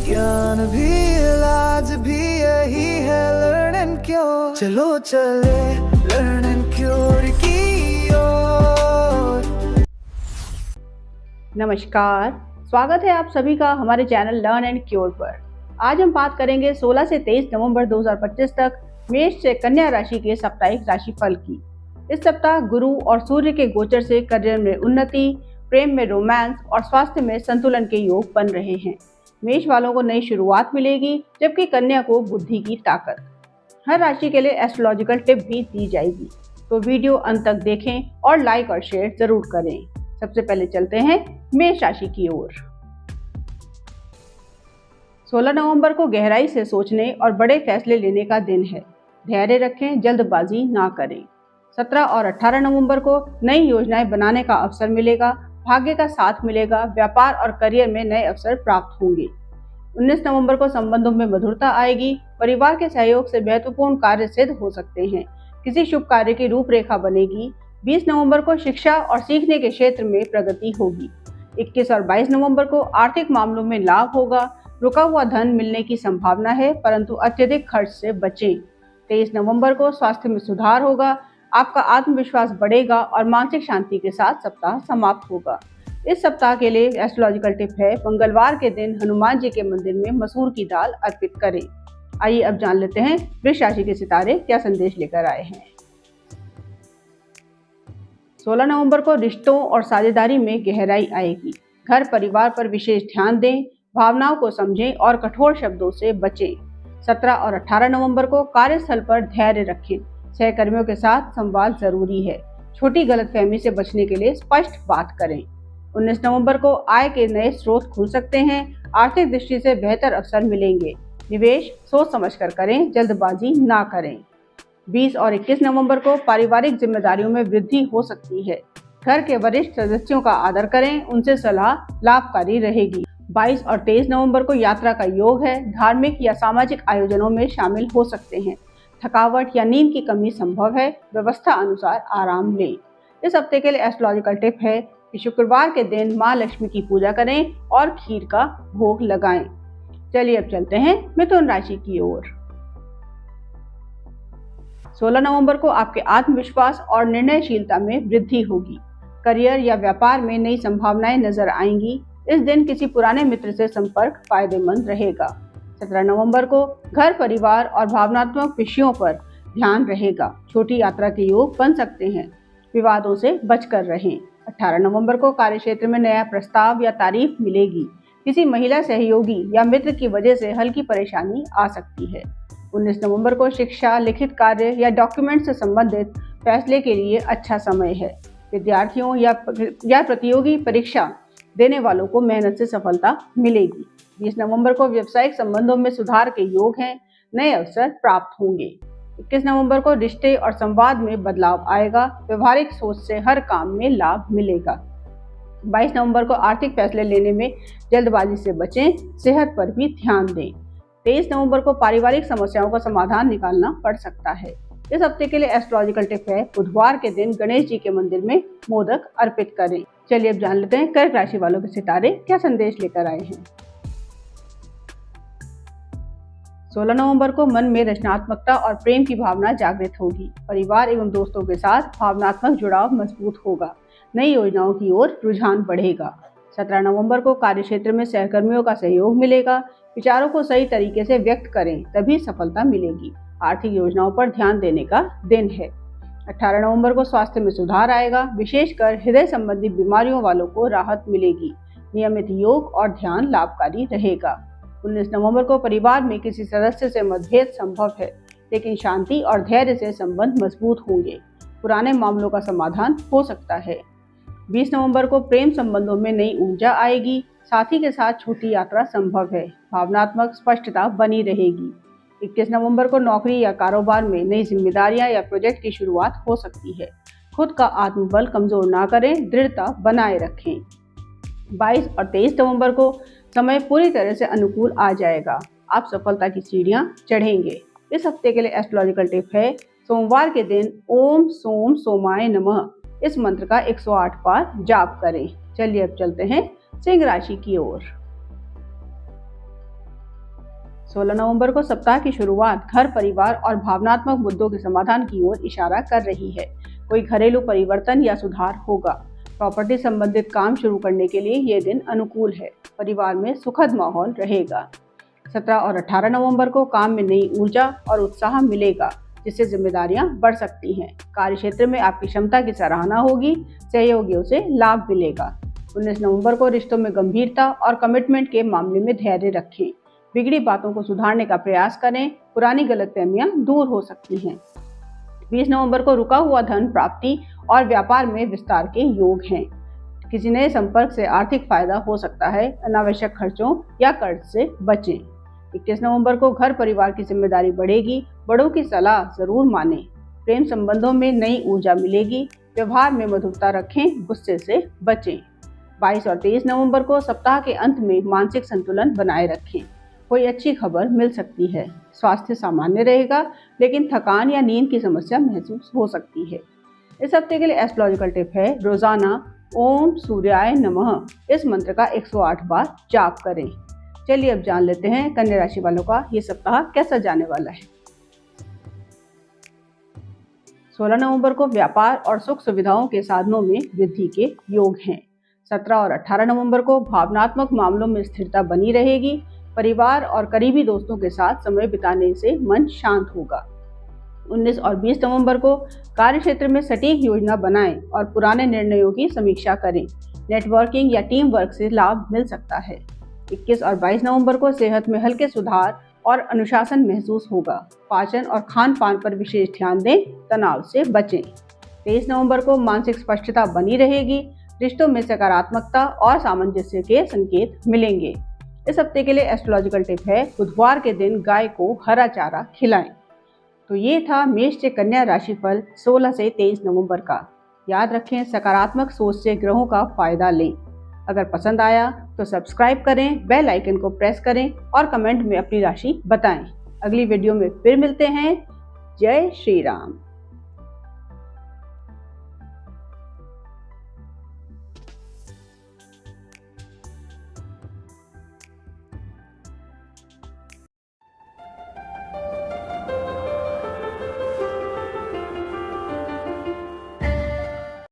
विज्ञान भी इलाज भी यही है लर्न एंड क्योर। चलो चले लर्न एंड क्योर की ओर। नमस्कार, स्वागत है आप सभी का हमारे चैनल लर्न एंड क्योर पर। आज हम बात करेंगे 16 से 23 नवंबर 2025 तक मेष से कन्या राशि के साप्ताहिक राशिफल की। इस सप्ताह गुरु और सूर्य के गोचर से करियर में उन्नति, प्रेम में रोमांस और स्वास्थ्य में संतुलन के योग बन रहे हैं। मेष वालों को नई शुरुआत मिलेगी, जबकि कन्या को बुद्धि की ताकत। हर राशि के लिए एस्ट्रोलॉजिकल टिप भी दी जाएगी, तो वीडियो अंत तक देखें और लाइक और शेयर जरूर करें। सबसे पहले चलते हैं मेष राशि की ओर। 16 नवंबर को गहराई से सोचने और बड़े फैसले लेने का दिन है। धैर्य रखें, जल्दबाजी ना करें। 17 और 18 नवंबर को नई योजनाएं बनाने का अवसर मिलेगा, भाग्य का साथ मिलेगा, व्यापार और करियर में नए अवसर प्राप्त होंगे। 19 नवंबर को संबंधों में मधुरता आएगी, परिवार के सहयोग से महत्वपूर्ण कार्य सिद्ध हो सकते हैं, किसी शुभ कार्य की रूपरेखा बनेगी। 20 नवंबर को शिक्षा और सीखने के क्षेत्र में प्रगति होगी। 21 और 22 नवंबर को आर्थिक मामलों में लाभ होगा, रुका हुआ धन मिलने की संभावना है, परंतु अत्यधिक खर्च से बचें। 23 नवंबर को स्वास्थ्य में सुधार होगा, आपका आत्मविश्वास बढ़ेगा और मानसिक शांति के साथ सप्ताह समाप्त होगा। इस सप्ताह के लिए एस्ट्रोलॉजिकल टिप है, मंगलवार के दिन हनुमान जी के मंदिर में मसूर की दाल अर्पित करें। आइए अब जान लेते हैं वृष राशि के सितारे क्या संदेश लेकर आए हैं। 16 नवंबर को रिश्तों और साझेदारी में गहराई आएगी। घर परिवार पर विशेष ध्यान दें, भावनाओं को समझें और कठोर शब्दों से बचें। 17 और 18 नवंबर को कार्यस्थल पर धैर्य रखें, सहकर्मियों के साथ संवाद जरूरी है। छोटी गलतफहमी से बचने के लिए स्पष्ट बात करें। 19 नवंबर को आय के नए स्रोत खुल सकते हैं, आर्थिक दृष्टि से बेहतर अवसर मिलेंगे। निवेश सोच समझकर करें, जल्दबाजी ना करें। 20 और 21 नवंबर को पारिवारिक जिम्मेदारियों में वृद्धि हो सकती है। घर के वरिष्ठ सदस्यों का आदर करें, उनसे सलाह लाभकारी रहेगी। 22 और 23 नवंबर को यात्रा का योग है, धार्मिक या सामाजिक आयोजनों में शामिल हो सकते हैं। थकावट या नींद की कमी संभव है, व्यवस्था अनुसार आराम लें। इस हफ्ते के लिए एस्ट्रोलॉजिकल टिप है कि शुक्रवार के दिन माँ लक्ष्मी की पूजा करें और खीर का भोग लगाएं। चलिए अब चलते हैं मिथुन राशि की ओर। 16 नवंबर को आपके आत्मविश्वास और निर्णयशीलता में वृद्धि होगी। करियर या व्यापार में नई संभावनाएं नजर आएंगी। इस दिन किसी पुराने मित्र से संपर्क फायदेमंद रहेगा। 17 नवंबर को घर परिवार और भावनात्मक विषयों पर ध्यान रहेगा। छोटी यात्रा के योग बन सकते हैं, विवादों से बचकर रहें। 18 नवंबर को कार्यक्षेत्र में नया प्रस्ताव या तारीफ मिलेगी। किसी महिला सहयोगी या मित्र की वजह से हल्की परेशानी आ सकती है। 19 नवंबर को शिक्षा, लिखित कार्य या डॉक्यूमेंट से संबंधित फैसले के लिए अच्छा समय है। विद्यार्थियों या प्रतियोगी परीक्षा देने वालों को मेहनत से सफलता मिलेगी। 20 नवंबर को व्यावसायिक संबंधों में सुधार के योग हैं, नए अवसर प्राप्त होंगे। 21 नवंबर को रिश्ते और संवाद में बदलाव आएगा, व्यवहारिक सोच से हर काम में लाभ मिलेगा। 22 नवंबर को आर्थिक फैसले लेने में जल्दबाजी से बचें, सेहत पर भी ध्यान दें। 23 नवंबर को पारिवारिक समस्याओं का समाधान निकालना पड़ सकता है। इस हफ्ते के लिए एस्ट्रोलॉजिकल टिप है, बुधवार के दिन गणेश जी के मंदिर में मोदक अर्पित करें। चलिए अब जान लेते हैं कर्क राशि वालों के सितारे क्या संदेश लेकर आए हैं। 16 नवंबर को मन में रचनात्मकता और प्रेम की भावना जागृत होगी। परिवार एवं दोस्तों के साथ भावनात्मक जुड़ाव मजबूत होगा। नई योजनाओं की ओर रुझान बढ़ेगा। 17 नवंबर को कार्यक्षेत्र में सहकर्मियों का सहयोग मिलेगा। विचारों को सही तरीके से व्यक्त करें, तभी सफलता मिलेगी। आर्थिक योजनाओं पर ध्यान देने का दिन है। 18 नवंबर को स्वास्थ्य में सुधार आएगा, विशेषकर हृदय संबंधी बीमारियों वालों को राहत मिलेगी। नियमित योग और ध्यान लाभकारी रहेगा। 19 नवंबर को परिवार में किसी सदस्य से मतभेद संभव है, लेकिन शांति और धैर्य से संबंध मजबूत होंगे। पुराने मामलों का समाधान हो सकता है। 20 नवंबर को प्रेम संबंधों में नई ऊर्जा आएगी, साथी के साथ छोटी यात्रा संभव है। भावनात्मक स्पष्टता बनी रहेगी। 21 नवंबर को नौकरी या कारोबार में नई जिम्मेदारियां या प्रोजेक्ट की शुरुआत हो सकती है। खुद का आत्मबल कमजोर ना करें, दृढ़ता बनाए रखें। 22 और 23 नवंबर को समय पूरी तरह से अनुकूल आ जाएगा। आप सफलता की सीढ़ियां चढ़ेंगे। इस हफ्ते के लिए एस्ट्रोलॉजिकल टिप है, सोमवार के दिन ओम सोम सोमाय नमः इस मंत्र का 108 बार जाप करें। चलिए अब चलते हैं सिंह राशि की ओर। 16 नवंबर को सप्ताह की शुरुआत घर, परिवार और भावनात्मक मुद्दों के समाधान की ओर इशारा कर रही है। कोई घरेलू परिवर्तन या सुधार होगा। प्रॉपर्टी संबंधित काम शुरू करने के लिए ये दिन अनुकूल है। परिवार में सुखद माहौल रहेगा। 17 और 18 नवंबर को काम में नई ऊर्जा और उत्साह मिलेगा, जिससे जिम्मेदारियां बढ़ सकती हैं। कार्य क्षेत्र में आपकी क्षमता की सराहना होगी। सहयोगियों से लाभ मिलेगा। 19 नवंबर को रिश्तों में गंभीरता और कमिटमेंट के मामले में धैर्य रखें। बिगड़ी बातों को सुधारने का प्रयास करें। पुरानी गलतफहमियां दूर हो सकती हैं। 20 नवंबर को रुका हुआ धन प्राप्ति और व्यापार में विस्तार के योग हैं। किसी नए संपर्क से आर्थिक फायदा हो सकता है। अनावश्यक खर्चों या कर्ज से बचें। 21 नवंबर को घर, परिवार की जिम्मेदारी बढ़ेगी। बड़ों की सलाह जरूर मानें। प्रेम संबंधों में नई ऊर्जा मिलेगी। व्यवहार में मधुरता रखें। गुस्से से बचें। 22 और 23 नवंबर को सप्ताह के अंत में मानसिक संतुलन बनाए रखें। कोई अच्छी खबर मिल सकती है। स्वास्थ्य सामान्य रहेगा, लेकिन थकान या नींद की समस्या महसूस हो सकती है। इस हफ्ते के लिए एस्ट्रोलॉजिकल टिप है, रोजाना ओम सूर्याय नमः इस मंत्र का 108 बार जाप करें। चलिए अब जान लेते हैं कन्या राशि वालों का ये सप्ताह कैसा जाने वाला है। 16 नवंबर को व्यापार और सुख सुविधाओं के साधनों में वृद्धि के योग हैं। 17 और 18 नवंबर को भावनात्मक मामलों में स्थिरता बनी रहेगी। परिवार और करीबी दोस्तों के साथ समय बिताने से मन शांत होगा। 19 और 20 नवंबर को कार्य क्षेत्र में सटीक योजना बनाएं और पुराने निर्णयों की समीक्षा करें। नेटवर्किंग या टीम वर्क से लाभ मिल सकता है। 21 और 22 नवंबर को सेहत में हल्के सुधार और अनुशासन महसूस होगा। पाचन और खान पान पर विशेष ध्यान दें। तनाव से बचें। 23 नवंबर को मानसिक स्पष्टता बनी रहेगी। रिश्तों में सकारात्मकता और सामंजस्य के संकेत मिलेंगे। इस हफ्ते के लिए एस्ट्रोलॉजिकल टिप है, बुधवार के दिन गाय को हरा चारा खिलाएं। तो ये था मेष से कन्या राशिफल 16 से 23 नवंबर का। याद रखें, सकारात्मक सोच से ग्रहों का फायदा लें। अगर पसंद आया तो सब्सक्राइब करें, बेल आइकन को प्रेस करें और कमेंट में अपनी राशि बताएं। अगली वीडियो में फिर मिलते हैं। जय श्री राम।